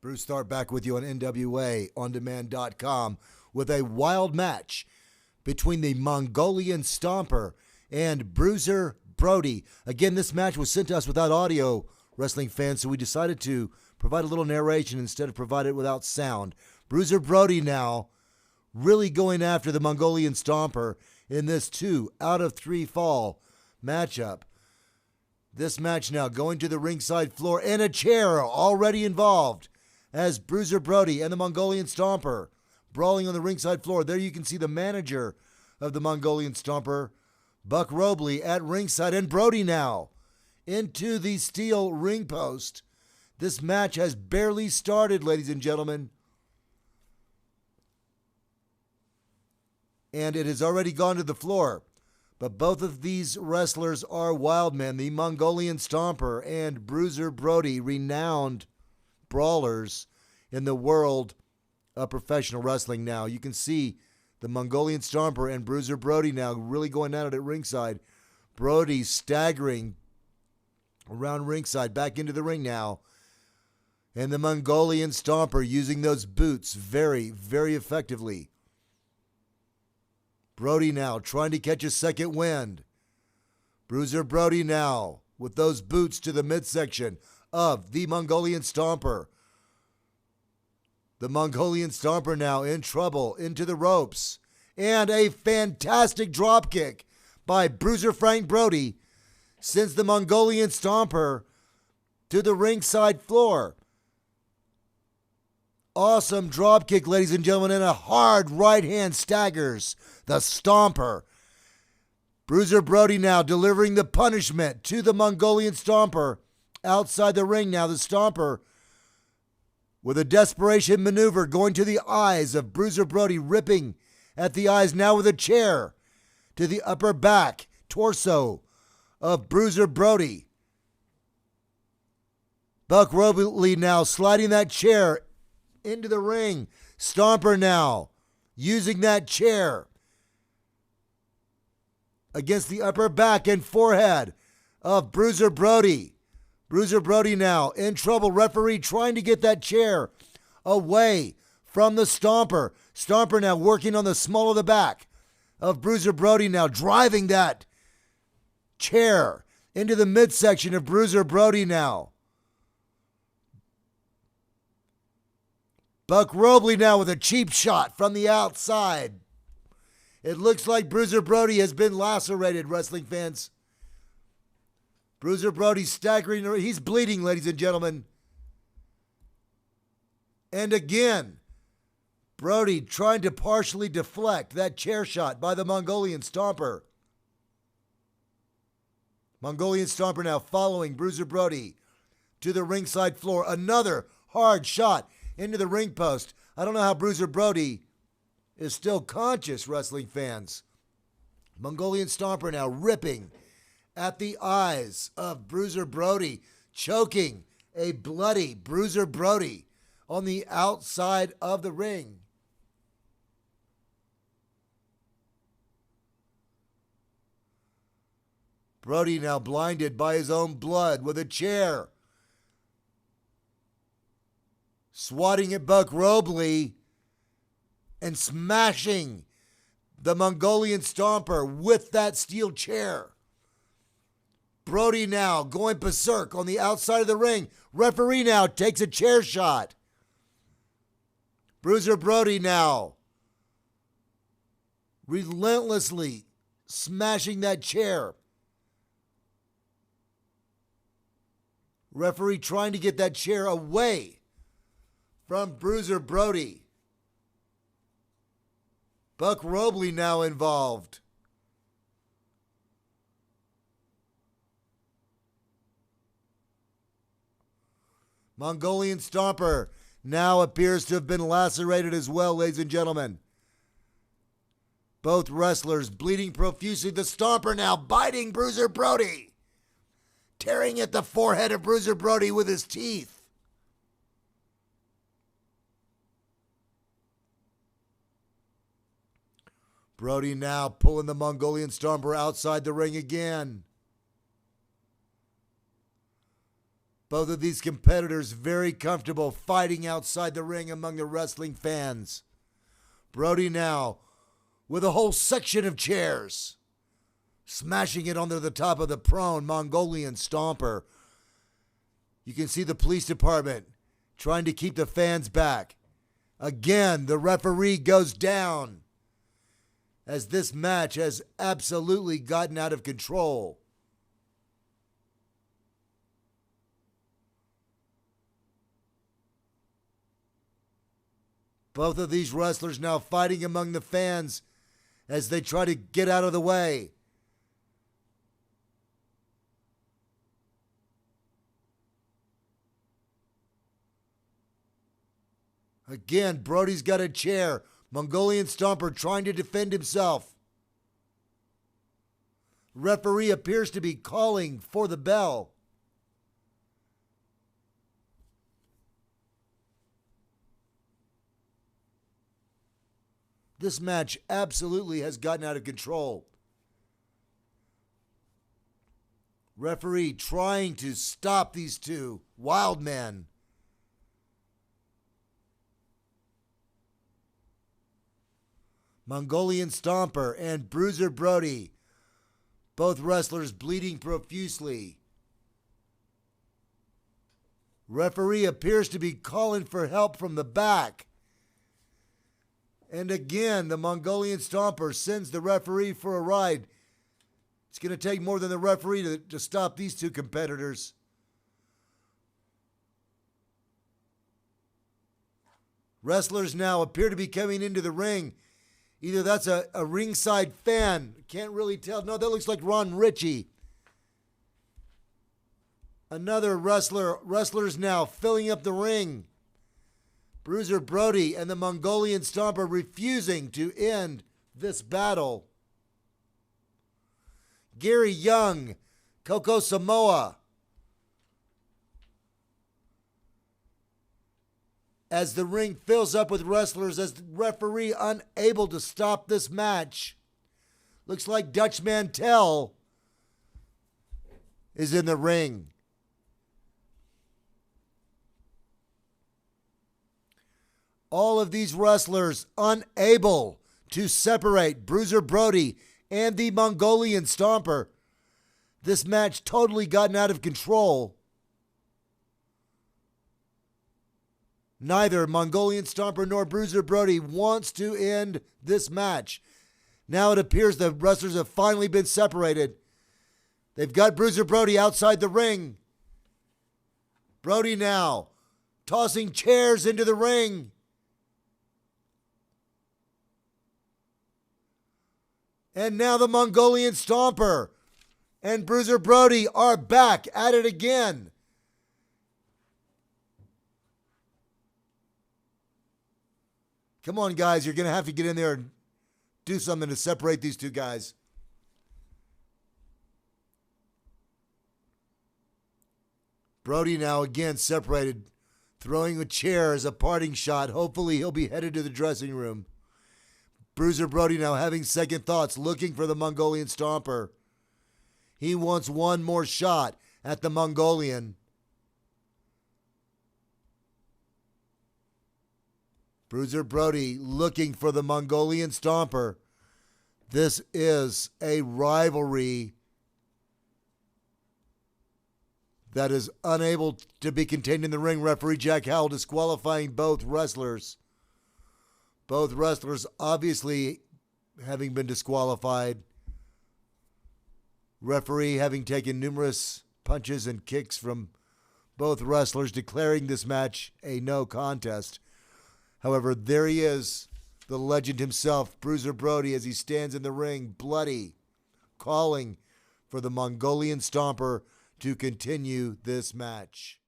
Bruce Tharp back with you on NWAOnDemand.com with a wild match between the Mongolian Stomper and Bruiser Brody. Again, this match was sent to us without audio, wrestling fans, so we decided to provide a little narration instead of provide it without sound. Bruiser Brody now really going after the Mongolian Stomper in this 2 out of 3 fall matchup. This match now going to the ringside floor and a chair already involved as Bruiser Brody and the Mongolian Stomper brawling on the ringside floor. There you can see the manager of the Mongolian Stomper, Buck Robley, at ringside, and Brody now into the steel ring post. This match has barely started, ladies and gentlemen, and it has already gone to the floor. But both of these wrestlers are wild men. The Mongolian Stomper and Bruiser Brody, renowned brawlers in the world of professional wrestling now. You can see the Mongolian Stomper and Bruiser Brody now really going at it at ringside. Brody staggering around ringside, back into the ring now. And the Mongolian Stomper using those boots very, very effectively. Brody now trying to catch a second wind. Bruiser Brody now with those boots to the midsection of the Mongolian Stomper. The Mongolian Stomper now in trouble, into the ropes. And a fantastic dropkick by Bruiser Frank Brody sends the Mongolian Stomper to the ringside floor. Awesome dropkick, ladies and gentlemen, and a hard right hand staggers the Stomper. Bruiser Brody now delivering the punishment to the Mongolian Stomper outside the ring now. The Stomper with a desperation maneuver going to the eyes of Bruiser Brody, ripping at the eyes now with a chair to the upper back, torso of Bruiser Brody. Buck Robley now sliding that chair into the ring. Stomper now using that chair against the upper back and forehead of Bruiser Brody. Bruiser Brody now in trouble. Referee trying to get that chair away from the Stomper. Stomper now working on the small of the back of Bruiser Brody now, driving that chair into the midsection of Bruiser Brody now. Buck Robley now with a cheap shot from the outside. It looks like Bruiser Brody has been lacerated, wrestling fans. Bruiser Brody staggering. He's bleeding, ladies and gentlemen. And again, Brody trying to partially deflect that chair shot by the Mongolian Stomper. Mongolian Stomper now following Bruiser Brody to the ringside floor. Another hard shot into the ring post. I don't know how Bruiser Brody is still conscious, wrestling fans. Mongolian Stomper now ripping at the eyes of Bruiser Brody, choking a bloody Bruiser Brody on the outside of the ring. Brody now blinded by his own blood with a chair. Swatting at Buck Robley and smashing the Mongolian Stomper with that steel chair. Brody now going berserk on the outside of the ring. Referee now takes a chair shot. Bruiser Brody now relentlessly smashing that chair. Referee trying to get that chair away from Bruiser Brody. Buck Robley now involved. Mongolian Stomper now appears to have been lacerated as well, ladies and gentlemen. Both wrestlers bleeding profusely. The Stomper now biting Bruiser Brody, tearing at the forehead of Bruiser Brody with his teeth. Brody now pulling the Mongolian Stomper outside the ring again. Both of these competitors very comfortable fighting outside the ring among the wrestling fans. Brody now with a whole section of chairs, smashing it onto the top of the prone Mongolian Stomper. You can see the police department trying to keep the fans back. Again, the referee goes down as this match has absolutely gotten out of control. Both of these wrestlers now fighting among the fans as they try to get out of the way. Again, Brody's got a chair. Mongolian Stomper trying to defend himself. Referee appears to be calling for the bell. This match absolutely has gotten out of control. Referee trying to stop these two wild men. Mongolian Stomper and Bruiser Brody, both wrestlers bleeding profusely. Referee appears to be calling for help from the back. And again, the Mongolian Stomper sends the referee for a ride. It's going to take more than the referee to stop these two competitors. Wrestlers now appear to be coming into the ring. Either that's a ringside fan. Can't really tell. No, that looks like Ron Ritchie. Another wrestlers now filling up the ring. Bruiser Brody and the Mongolian Stomper refusing to end this battle. Gary Young, Coco Samoa. As the ring fills up with wrestlers, as the referee unable to stop this match. Looks like Dutch Mantel is in the ring. All of these wrestlers unable to separate Bruiser Brody and the Mongolian Stomper. This match totally gotten out of control. Neither Mongolian Stomper nor Bruiser Brody wants to end this match. Now it appears the wrestlers have finally been separated. They've got Bruiser Brody outside the ring. Brody now tossing chairs into the ring. And now the Mongolian Stomper and Bruiser Brody are back at it again. Come on, guys. You're going to have to get in there and do something to separate these two guys. Brody now again separated, throwing a chair as a parting shot. Hopefully he'll be headed to the dressing room. Bruiser Brody now having second thoughts, looking for the Mongolian Stomper. He wants one more shot at the Mongolian. Bruiser Brody looking for the Mongolian Stomper. This is a rivalry that is unable to be contained in the ring. Referee Jack Howell disqualifying both wrestlers. Both wrestlers obviously having been disqualified. Referee having taken numerous punches and kicks from both wrestlers, declaring this match a no contest. However, there he is, the legend himself, Bruiser Brody, as he stands in the ring, bloody, calling for the Mongolian Stomper to continue this match.